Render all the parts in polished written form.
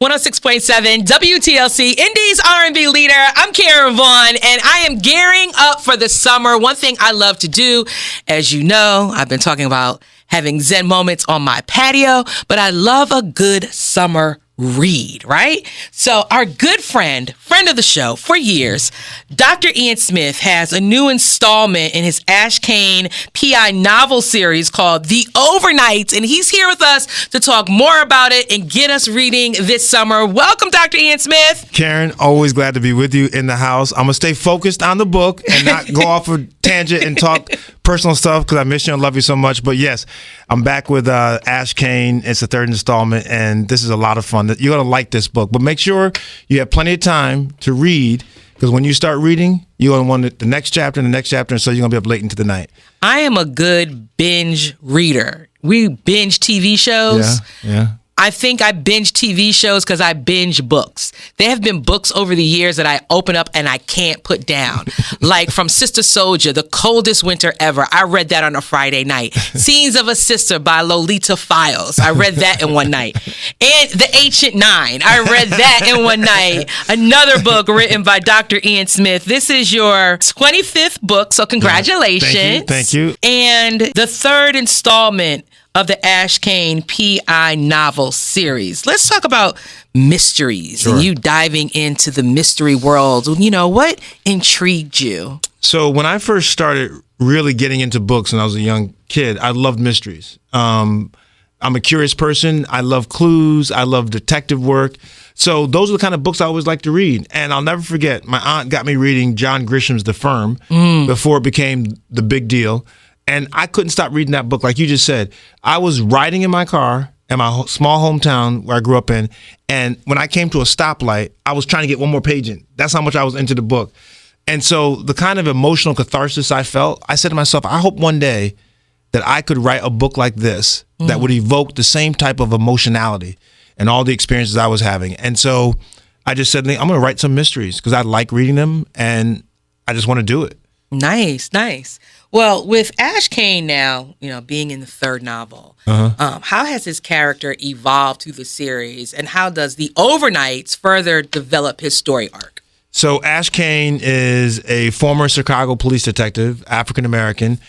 106.7 WTLC, Indies R&B leader. I'm Karen Vaughn, and I am gearing up for the summer. One thing I love to do, as you know, I've been talking about having Zen moments on my patio, but I love a good summer read, right? So our good friend of the show for years, Dr. Ian Smith, has a new installment in his Ash Kane PI novel series called The Overnights, and he's here with us to talk more about it and get us reading this summer. Welcome, Dr. Ian Smith. Karen, always glad to be with you in the house. I'm going to stay focused on the book and not go off a tangent and talk personal stuff because I miss you and love you so much. But yes, I'm back with Ash Kane. It's the third installment, and this is a lot of fun. You're going to like this book, but make sure you have plenty of time to read, because when you start reading, you're going to want the next chapter and the next chapter, and so you're going to be up late into the night. I am a good binge reader. We binge TV shows. Yeah. I think I binge TV shows because I binge books. There have been books over the years that I open up and I can't put down. Like from Sister Soldier, The Coldest Winter Ever. I read that on a Friday night. Scenes of a Sister by Lolita Files. I read that in one night. And The Ancient Nine. I read that in one night. Another book written by Dr. Ian Smith. This is your 25th book, so congratulations. Thank you. And the third installment of the Ash Kane PI novel series. Let's talk about mysteries and you diving into the mystery world. You know, what intrigued you? So when I first started really getting into books when I was a young kid, I loved mysteries. I'm a curious person. I love clues. I love detective work. So those are the kind of books I always like to read. And I'll never forget, my aunt got me reading John Grisham's The Firm before it became the big deal. And I couldn't stop reading that book. Like you just said, I was riding in my car in my small hometown where I grew up in. And when I came to a stoplight, I was trying to get one more page in. That's how much I was into the book. And so the kind of emotional catharsis I felt, I said to myself, I hope one day that I could write a book like this that would evoke the same type of emotionality and all the experiences I was having. And so I just said, I'm going to write some mysteries because I like reading them and I just want to do it. Nice. Well, with Ash Kane now, being in the third novel, how has his character evolved through the series, and how does The Overnights further develop his story arc? So Ash Kane is a former Chicago police detective, African-American.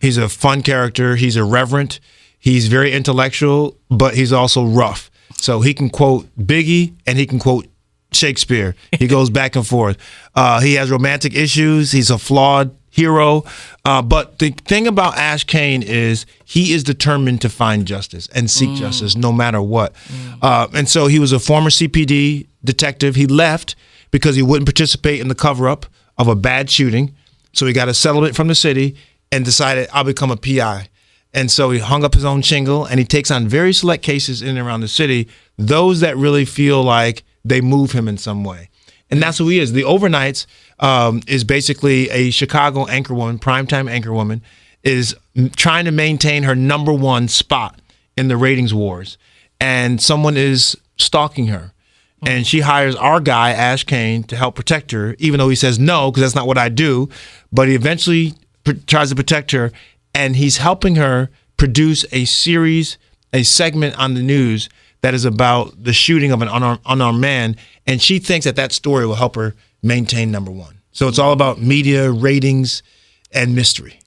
He's a fun character. He's irreverent. He's very intellectual, but he's also rough. So he can quote Biggie and he can quote Shakespeare. He goes back and forth. He has romantic issues. He's a flawed hero. But the thing about Ash Kane is he is determined to find justice and seek justice no matter what. And so he was a former CPD detective. He left because he wouldn't participate in the cover-up of a bad shooting. So he got a settlement from the city and decided, I'll become a PI. And so he hung up his own shingle, and he takes on very select cases in and around the city, those that really feel like they move him in some way. And that's who he is. The Overnights is basically a Chicago anchorwoman, primetime anchorwoman, is trying to maintain her number one spot in the ratings wars. And someone is stalking her. And she hires our guy, Ash Kane, to help protect her, even though he says no, because that's not what I do. But he eventually tries to protect her, and he's helping her produce a series, a segment on the news that is about the shooting of an unarmed man, and she thinks that story will help her maintain number one. So it's all about media, ratings, and mystery.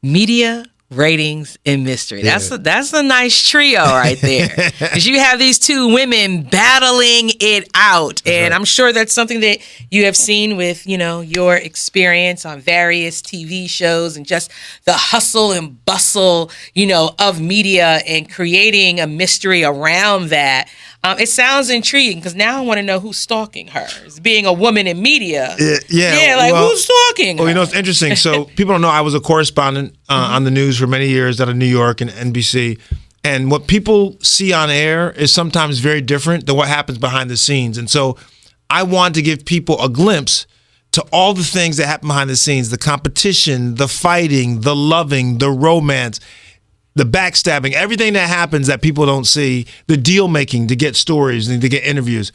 Media, ratings, and mystery. Yeah. That's a nice trio right there. Because you have these two women battling it out, and I'm sure that's something that you have seen with your experience on various TV shows and just the hustle and bustle of media and creating a mystery around that. It sounds intriguing because now I want to know who's stalking her. As being a woman in media. Who's stalking her? Well, it's interesting. So people don't know I was a correspondent on the news for many years out of New York and NBC. And what people see on air is sometimes very different than what happens behind the scenes. And so I want to give people a glimpse to all the things that happen behind the scenes, the competition, the fighting, the loving, the romance, the backstabbing, everything that happens that people don't see, the deal making to get stories and to get interviews.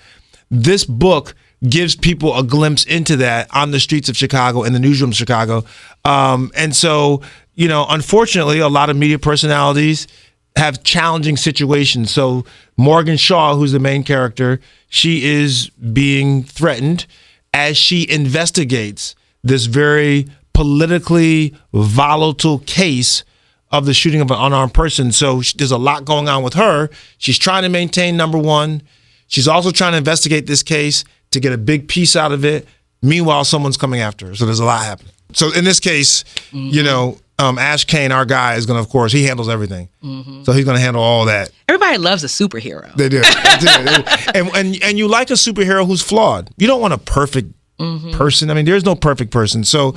This book gives people a glimpse into that on the streets of Chicago, in the newsroom of Chicago. And so, unfortunately, a lot of media personalities have challenging situations. So Morgan Shaw, who's the main character, she is being threatened as she investigates this very politically volatile case of the shooting of an unarmed person. So there's a lot going on with her. She's trying to maintain number one. She's also trying to investigate this case to get a big piece out of it. Meanwhile, someone's coming after her. So there's a lot happening. So in this case, Ash Kane, our guy, is going to, of course, he handles everything. So he's going to handle all that. Everybody loves a superhero. They do. And you like a superhero who's flawed. You don't want a perfect person. I mean, there's no perfect person. So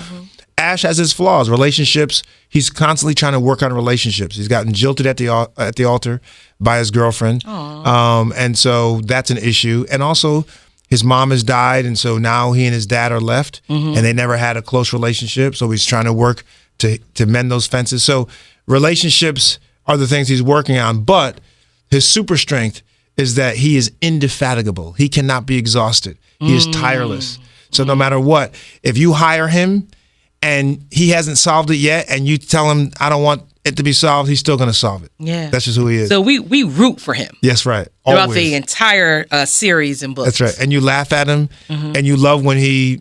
Ash has his flaws, relationships. He's constantly trying to work on relationships. He's gotten jilted at the altar by his girlfriend. And so that's an issue. And also, his mom has died, and so now he and his dad are left, and they never had a close relationship. So he's trying to work to mend those fences. So relationships are the things he's working on, but his super strength is that he is indefatigable. He cannot be exhausted. He is tireless. So no matter what, if you hire him and he hasn't solved it yet, and you tell him, I don't want it to be solved, he's still going to solve it. Yeah. That's just who he is. So we root for him. Yes, right. Throughout the entire series and books. That's right. And you laugh at him, and you love when he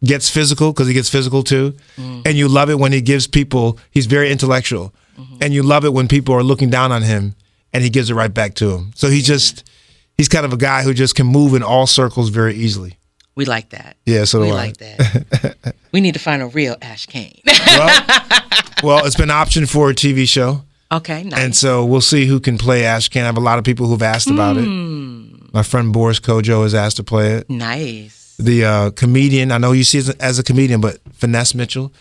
gets physical, because he gets physical too. And you love it when he gives people, he's very intellectual. And you love it when people are looking down on him, and he gives it right back to him. So he's kind of a guy who just can move in all circles very easily. We like that. Yeah, so do I. We like that. We need to find a real Ash Kane. Well, it's been optioned for a TV show. Okay, nice. And so we'll see who can play Ash Kane. I have a lot of people who've asked about it. My friend Boris Kojo has asked to play it. Nice. The comedian, I know you see it as a comedian, but Finesse Mitchell,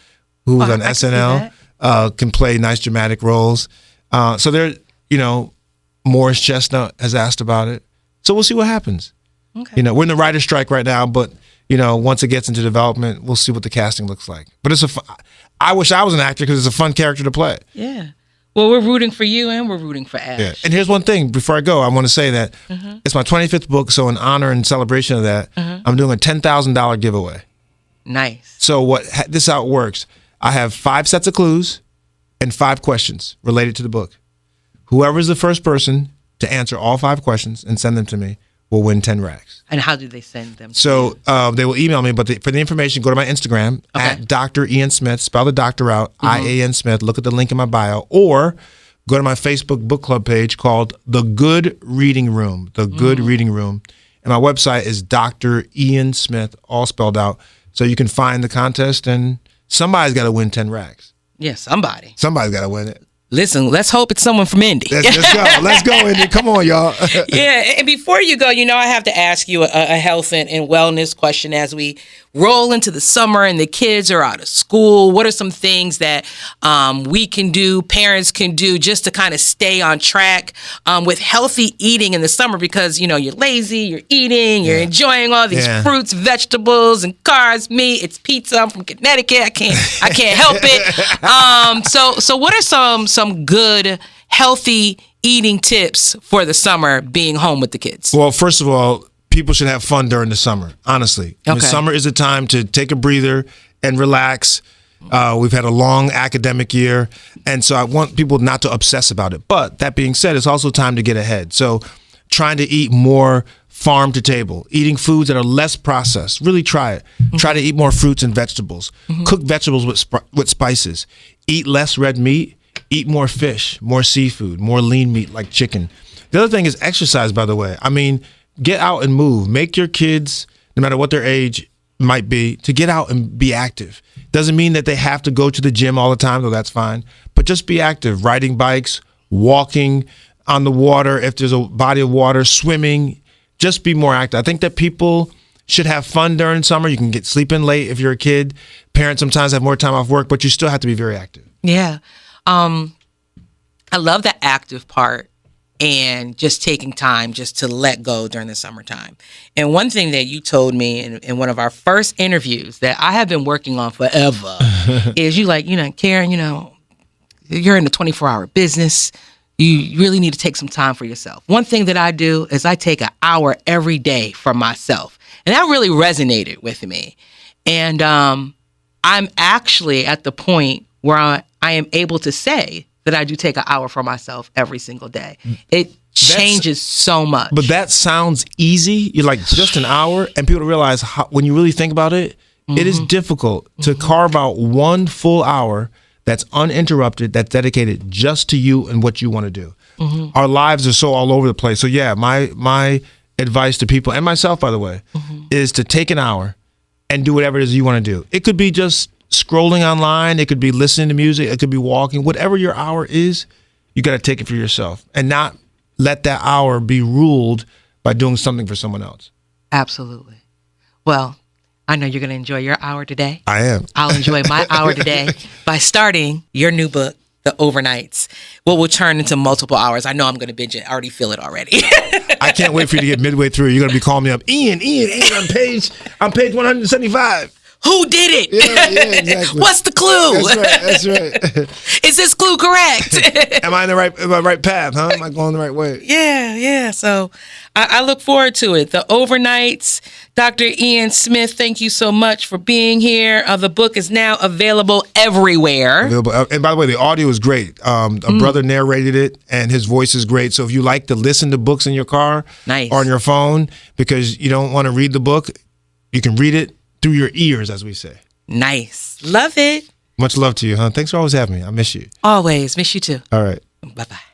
who was on SNL, can play nice dramatic roles. So there, Morris Chestnut has asked about it. So we'll see what happens. Okay. We're in the writer's strike right now, but once it gets into development, we'll see what the casting looks like. But I wish I was an actor because it's a fun character to play. Yeah. Well, we're rooting for you and we're rooting for Ash. Yeah. And here's one thing before I go, I want to say that it's my 25th book, so in honor and celebration of that, I'm doing a $10,000 giveaway. Nice. So this is how it works. I have 5 sets of clues and 5 questions related to the book. Whoever's the first person to answer all 5 questions and send them to me will win 10 racks. And how do they send them? So they will email me, but for the information, go to my Instagram at Dr. Ian Smith, spell the doctor out, I-A-N Smith, look at the link in my bio, or go to my Facebook book club page called The Good Reading Room, The Good Reading Room. And my website is Dr. Ian Smith, all spelled out. So you can find the contest, and somebody's got to win 10 racks. Yeah, somebody. Somebody's got to win it. Listen, let's hope it's someone from Indy. Let's go. Let's go, Indy. Come on, y'all. Yeah, and before you go, I have to ask you a health and wellness question as we roll into the summer and the kids are out of school. What are some things that we can do, parents can do, just to kind of stay on track with healthy eating in the summer? Because, you're lazy, you're eating, you're enjoying all these fruits, vegetables, and carbs, meat. It's pizza. I'm from Connecticut. I can't help it. So what are some good, healthy eating tips for the summer being home with the kids? Well, first of all, people should have fun during the summer, honestly. I mean, summer is a time to take a breather and relax. We've had a long academic year, and so I want people not to obsess about it. But that being said, it's also time to get ahead. So trying to eat more farm to table, eating foods that are less processed. Really try it. Try to eat more fruits and vegetables. Cook vegetables with spices. Eat less red meat. Eat more fish, more seafood, more lean meat like chicken. The other thing is exercise, by the way. I mean, get out and move. Make your kids, no matter what their age might be, to get out and be active. Doesn't mean that they have to go to the gym all the time, though that's fine. But just be active. Riding bikes, walking on the water, if there's a body of water, swimming. Just be more active. I think that people should have fun during summer. You can get sleep in late if you're a kid. Parents sometimes have more time off work, but you still have to be very active. Yeah. I love the active part and just taking time just to let go during the summertime. And one thing that you told me in one of our first interviews that I have been working on forever is Karen, you're in the 24-hour business. You really need to take some time for yourself. One thing that I do is I take an hour every day for myself. And that really resonated with me. And I'm actually at the point where I am able to say that I do take an hour for myself every single day. It changes so much. But that sounds easy. You're like, just an hour, and people realize when you really think about it, it is difficult to carve out 1 full hour that's uninterrupted, that's dedicated just to you and what you want to do. Our lives are so all over the place. So yeah, my advice to people, and myself, by the way, is to take an hour and do whatever it is you want to do. It could be just scrolling online. It could be listening to music. It could be walking. Whatever your hour is, you got to take it for yourself and not let that hour be ruled by doing something for someone else. Absolutely. Well, I know you're going to enjoy your hour today. I am. I'll enjoy my hour today by starting your new book, The Overnights, what will turn into multiple hours. I know I'm going to binge it. I already feel it already. I can't wait for you to get midway through. You're going to be calling me up, Ian, on page 175. Who did it? Yeah, exactly. What's the clue? That's right. Is this clue correct? Am I in the right path, huh? Am I going the right way? Yeah. So I look forward to it. The Overnights. Dr. Ian Smith, thank you so much for being here. The book is now available everywhere. And by the way, the audio is great. A brother narrated it, and his voice is great. So if you like to listen to books in your car or on your phone because you don't want to read the book, you can read it through your ears, as we say. Nice. Love it. Much love to you, huh? Thanks for always having me. I miss you. Always. Miss you too. All right. Bye-bye.